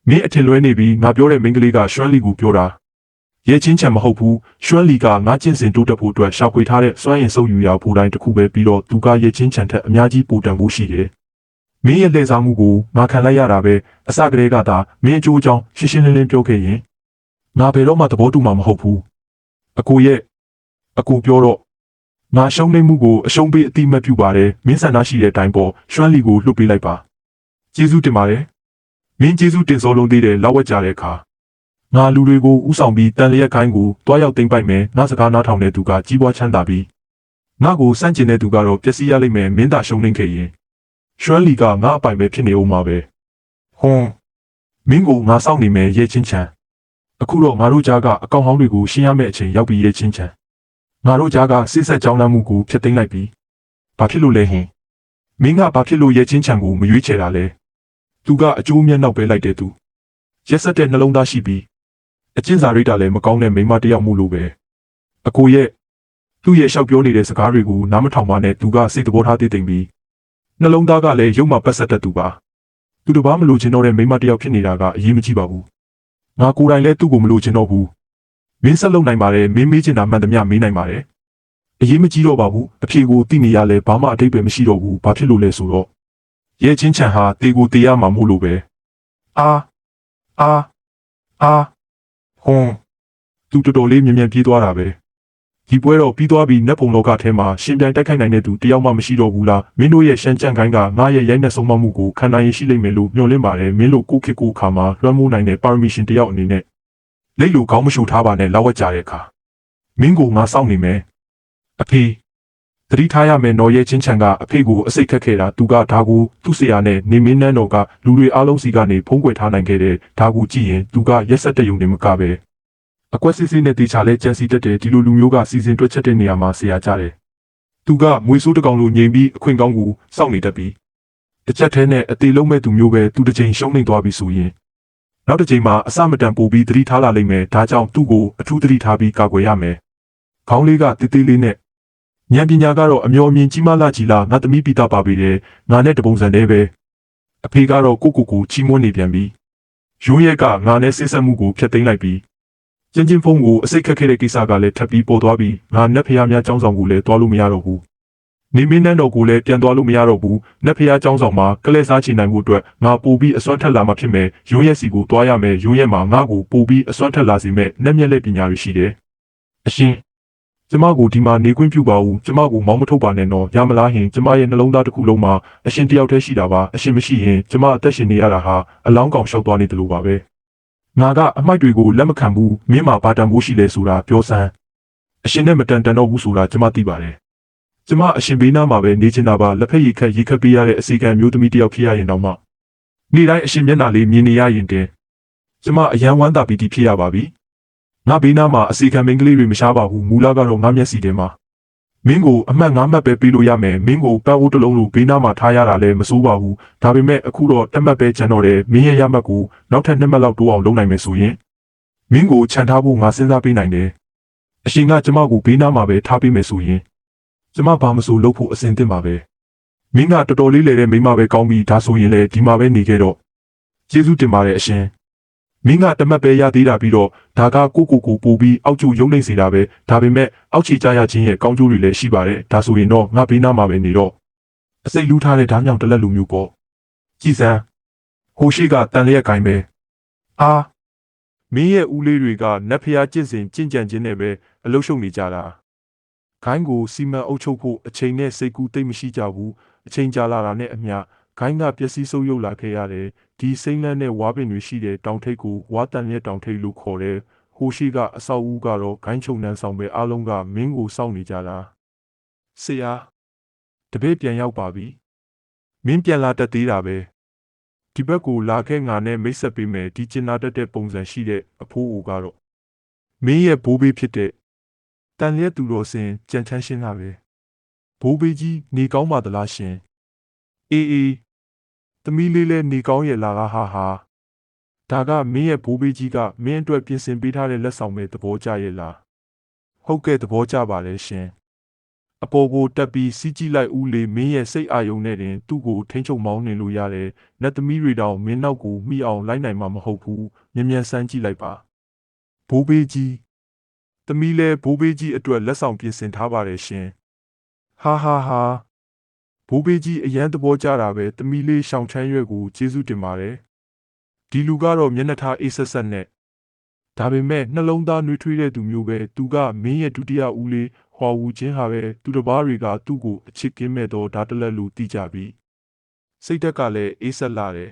မင်းအထင်လွဲနေပြီးငါပြောတဲ့မိန်းကလေးကရွှမ်းလီကိုပြောတာရဲချင်းချံမဟုတ်ဘူးရွှမ်းလီကငါကျင့်စဉ်တိုးတက်ဖို့အတွက်ရှာဖွေထားတဲ့စွမ်းရည်စုပ်ယူရာဖို့တိုင်းတစ်ခုပဲပြီးတော့သူကရဲချင်းချံထက်အများကြီးပိုတန်ဖို့ရှိတယ်မင်းရဲ့လှည့်စားမှုကိုငါခံလိုက်ရတာပဲအစကတည်းကသာမင်းအကျိုးအကြောင်းရှင်းရှင်းလင်းလင်းပြောခဲ့ရင်ငါဘယ်တော့မှသဘောတူမှာမဟုတ်ဘူးအကိုပြောတော့ငါရှုံးနေမှုကိုအရှုံးပေးအတိမတ်ပြုပါတယ်မင်းဆန္ဒရှိတဲ့အတိုင်းပေါ်ရွှမ်းလီကိုလှုပ်ပေးလိုက်ပါကျေးဇူးတင်ပါတယ်မင်းကျေးဇူးတင်စောလုံးသေးတယ်လောက်ဝက်ကြတဲ့အခါငါလူတွေကိုဥဆောင်ပြီးတန်လျက်ခိုင်းကိုတွားရောက်သိမ့်ပိုက်မယ်ငါစကားနားထောင်တဲ့သူကကြီးပွားချမ်းသာပြီးငါကိုစန့်ကျင်တဲ့သူကတော့ပျက်စီးရလိမ့်မယ်မင်းသာရှုံးနေခဲ့ရင်ရွှမ်းလီကငါအပိုင်ပဲဖြစ်နေဦးမှာပဲဟွန်းမင်းကိုငါစောင့်နေမယ်ရဲချင်းချံအခုတော့ငါတို့ကြားကအကောင့်ဟောင်းတွေကိုရှင်းရမယ့်အချိန်ရောက်ပြီရဲချင်းချံငါတို့ကြားကစိတ်ဆက်ကြောင်းလမ်းမှုကိုဖျက်သိမ်းလိုက်ပြီဘာဖြစ်လို့လဲဟင်မင်းကဘာဖြစ်လို့ရဲချင်းချံကိုမရွေးချယ်တာလဲသူကအကျိုးမျက်နှောက်ပဲလိုက်တဲ့သူရက်ဆက်တဲ့နှလုံးသားရှိပြီးအကျဉ်းစာရိတ်တာလည်းမကောင်းတဲ့မိန်းမတစ်ယောက်မှုလို့ပဲအကိုရဲ့သူ့ရဲ့ရှောက်ပြောနေတဲ့စကားတွေကိုနားမထောင်ပါနဲ့သူကစိတ်သဘောထားသေးသိမ့်ပြီးနှလုံးသားကလည်းရုပ်မှပတ်ဆက်တတ်သူပါသူတစ်ပါးမလို့ချင်တော့တဲ့မိန်းမတစ်ယောက်ဖြစ်နေတာကအရေးမကြီးပါဘူးငါကိုယ်တိုင်လည်းသူ့ကိုမလို့ချင်တော့ဘူးမင်းဆက်လုပ်နိုင်ပါတယ်မင်းမေးချင်တာမှန်သမျှမေးနိုင်ပါတယ်အရေးမကြီးတော့ပါဘူးအဖြေကိုသိနေရလဲဘာမှအတိတ်ပဲမရှိတော့ဘူးဘာဖြစ်လို့လဲဆိုတော့ရဲချင်းချံဟာတေကိုတေရမှာမို့လို့ပဲအာဟွန်းသူတော်တော်လေးမြင်ပြေးသွားတာပဲဒီပွဲတော့ပြီးသွားပြီးနတ်ပုံလောကထဲမှာရှင်ပြိုင်တိုက်ခိုက်နိုင်တဲ့သူတယောက်မှမရှိတော့ဘူးလားမင်းတို့ရဲ့ရှမ်းကြံ့ခိုင်းကငါရဲ့ရိုက်နှက်ဆုံးမမှုကိုခံနိုင်ရရှိလိမ့်မယ်လို့မျှော်လင့်ပါတယ်မင်းတို့ကိုခေတ်ကိုခါမှာလွှမ်းမိုးနိုင်တဲ့ပါရမီရှင်တယောက်အနေနဲ့လိတ်လိုကောင်းမရှုထားပါနဲ့လောက်ဝက်ကြတဲ့အခါမင်းကိုငါစောင့်နေမယ်အဖေသတိထားရမယ်နော်ရဲချင်းချံကအဖေကိုအစိတ်ခတ်ခဲ့တာသူကဒါကိုသူ့ဆရာနဲ့နေမင်းနန်းတော်ကလူတွေအားလုံးစီကနေဖုံးကွယ်ထားနိုင်ခဲ့တဲ့ဒါကိုကြည့်ရင်သူကရက်ဆက်တဲ့ယုံနေမကပဲအကွက်စစ်စစ်နဲ့တေချာလဲကြံစီတတ်တယ်ဒီလိုလူမျိုးကစီစဉ်တွက်ချက်တဲ့နေရာမှာဆရာကြတယ်သူကမွေဆိုးတကောင်လိုငြိမ်ပြီးအခွင့်ကောင်းကိုစောင့်နေတတ်ပြီးတစ်ချက်တည်းနဲ့အသေးလုံးမဲ့သူမျိုးပဲသူတစ်ချိန်ရှုံးနေသွားပြီဆိုရင်နောက်တစ်ချိန်မှာအစမတန်ပို့ပြီးသတိထားလာလိမ့်မယ်ဒါကြောင့်သူ့ကိုအထူးသတိထားပြီးကာကွယ်ရမယ်ခေါင်းလေးကတေးသေးလေးနဲ့ဉာဏ်ပညာကတော့အမျော်အမြင်ကြီးမားလာကြီးလားငါသမီးပိတာပါပေတယ်ငါနဲ့တပုံစံတည်းပဲအဖေကတော့ကိုချီးမွမ်းနေပြန်ပြီရိုးရဲကငါနဲ့ဆစ်ဆက်မှုကိုဖျက်သိမ်းလိုက်ပြီးကျင်းဖုံးကိုအစိတ်ခက်ခဲ့တဲ့ကိစ္စကလည်းထပ်ပြီးပေါ်သွားပြီးငါနတ်ဖျားများចောင်းဆောင်ကိုလည်းတွားလို့မရတော့ဘူးနေမင်းနန်းတော်ကိုလည်းပြန်သွားလို့မရတော့ဘူးနတ်ဖျားចောင်းဆောင်မှာကလဲစားချင်နိုင်မှုအတွက်ငါပို့ပြီးအစွမ်းထက်လာမှဖြစ်မယ်ရိုးရဲစီကိုတွားရမယ်ရိုးရဲမှာငါကိုပို့ပြီးအစွမ်းထက်လာစေမဲ့နတ်မြက်လက်ပညာတွေရှိတယ်အရှင်ကျမကိုဒီမှာနေခွင့်ပြုပါဦးကျမကိုမောင်းမထုတ်ပါနဲ့တော့ရမလားဟင်ကျမရဲ့နှလုံးသားတစ်ခုလုံးမှာအရှင်တယောက်တည်းရှိတာပါအရှင်မရှိရင်ကျမအသက်ရှင်နေရတာဟာအလောင်းကောင်ရှောက်သွားနေတယ်လို့ပါပဲငါကအမိုက်တွေကိုလက်မခံဘူးမင်းမှာဘာတန်ဖို့ရှိလဲဆိုတာပြောစမ်းအရှင်နဲ့မတန်တော့ဘူးဆိုတာကျမသိပါတယ်ကျမအရှင်ဘေးနားမှာပဲနေချင်တာပါလက်ဖက်ရည်ခတ်ပေးရတဲ့အစီကံမျိုးသမီးတယောက်ဖြစ်ရရင်တော့မှနေ့တိုင်းအရှင်မျက်နှာလေးမြင်နေရရင်တင်ကျမအယံဝမ်းသာပီတိဖြစ်ရပါပြီငါဘေးနားမှာအစီကံမင်းကလေးတွေမရှားပါဘူးမူလကတော့ငါမျက်စီထဲမှာမင်းကိုအမှတ်9မှတ်ပဲပေးလို့ရမယ်မင်းကိုပတ်ဦးတစ်လုံးလိုဘေးနားမှာထားရတာလည်းမစိုးပါဘူးဒါပေမဲ့အခုတော့တစ်မှတ်ပဲကျန်တော့တယ်မင်းရဲ့ရမှတ်ကိုနောက်ထပ်2မှတ်လောက်တိုးအောင်လုပ်နိုင်မယ်ဆိုရင်မင်းကိုခြံထားဖို့ငါစဉ်းစားပေးနိုင်တယ်အရှင်ကကျမကိုဘေးနားမှာပဲထားပေးမယ်ဆိုရင်ကျမဘာမဆိုလုပ်ဖို့အစဉ်သင့်ပါပဲမင်းကတော်တော်လေးလေတဲ့မိမပဲကောင်းပြီဒါဆိုရင်လည်းဒီမှာပဲနေခဲ့တော့ကျေးဇူးတင်ပါတယ်အရှင်မင်းကတမတ်ပဲရသေးတာပြီးတော့ဒါကကိုပို့ပြီးအောက်ကျရုံနှိမ့်စေတာပဲဒါပေမဲ့အောက်ခြေကြရခြင်းရဲ့ကောင်းကျိုးတွေလည်းရှိပါတယ်ဒါဆိုရင်တော့ငါဘေးနားမှာပဲနေတော့အစိတ်လူးထားတဲ့ဓာတ်မြောင်တလက်လူမျိုးပေါ့ကြည်စမ်းဟိုရှိကတန်လျက်ကိုင်းပဲအာမင်းရဲ့ဦးလေးတွေကနတ်ဖျားကျင့်စဉ်ကြင်ကြံခြင်းနဲ့ပဲအလုရှုံနေကြတာခိုင်းကိုစီမံအုပ်ချုပ်ဖို့အချိန်နဲ့စိတ်ကူးသိမ့်မရှိကြဘူးအချိန်ကြာလာတာနဲ့အမျှခိုင်းကပျက်စီးဆုပ်ယုပ်လာခဲ့ရတယ်ဒီစိမ့်လန်းတဲ့ဝါပင်တွေရှိတဲ့တောင်ထိပ်ကိုဝါတန်ရဲ့တောင်ထိပ်လို့ခေါ်တယ်ဟိုရှိကအဆောက်အဦကတော့ဂိုင်းချုံနှန်းဆောင်ပဲအားလုံးကမင်းကိုစောင့်နေကြတာဆရာတပည့်ပြန်ရောက်ပါပြီမင်းပြန်လာတတ်သေးတာပဲဒီဘက်ကိုလာခဲ့ငါနဲ့မိတ်ဆက်ပေးမယ်ဒီကျင်နာတတ်တဲ့ပုံစံရှိတဲ့အဖိုးအိုကတော့မင်းရဲ့ဘိုးဘေးဖြစ်တဲ့တန်လျက်သူတော်စင်ကြံချမ်းရှင်းတာပဲဘိုးဘေးကြီးနေကောင်းပါသလားရှင်အေးသမီးလေးလည်းနေကောင်းရဲ့လားဟာဒါကမင်းရဲ့ဘိုးဘေးကြီးကမင်းအတွက်ပြင်ဆင်ပေးထားတဲ့လက်ဆောင်ပဲသဘောကျရဲ့လားဟုတ်ကဲ့သဘောကျပါလေရှင် အပေါ်ကိုတက်ပြီးစီးကြည့်လိုက်ဦးလေးမင်းရဲ့စိတ်အာယုံနဲ့တင်သူ့ကိုထိန်းချုပ်မောင်းနှင်လို့ရတယ်။နတ်သမီးတွေတောင်မင်းနောက်ကိုမိအောင်လိုက်နိုင်မှာမဟုတ်ဘူး။မြ мян စမ်းကြည့်လိုက်ပါ။ဘိုးဘေးကြီးသမီးလဲဘိုးဘေးကြီးအတွက်လက်ဆောင်ပြင်ဆင်ထားပါတယ်ရှင်။ဟာဟာဟာဘိုးဘေးကြီးအရန်သဘောကျတာပဲသမီးလေးရှောင်းချမ်းရွက်ကိုကျေးဇူးတင်ပါတယ်။ဒီလူကတော့မျက်နှာထားအေးဆက်ဆက်နဲ့ဒါပေမဲ့နှလုံးသားနှွေးထွေးတဲ့သူမျိုးပဲသူကမင်းရဲ့ဒုတိယဦးလေးဟွာဝူချင်းဟာပဲသူတစ်ပါးတွေကသူ့ကိုအချစ်ကင်းမဲ့တော့ဒါတလက်လို့တီးကြပြီစိတ်ဓာတ်ကလည်းအေးဆက်လာတယ်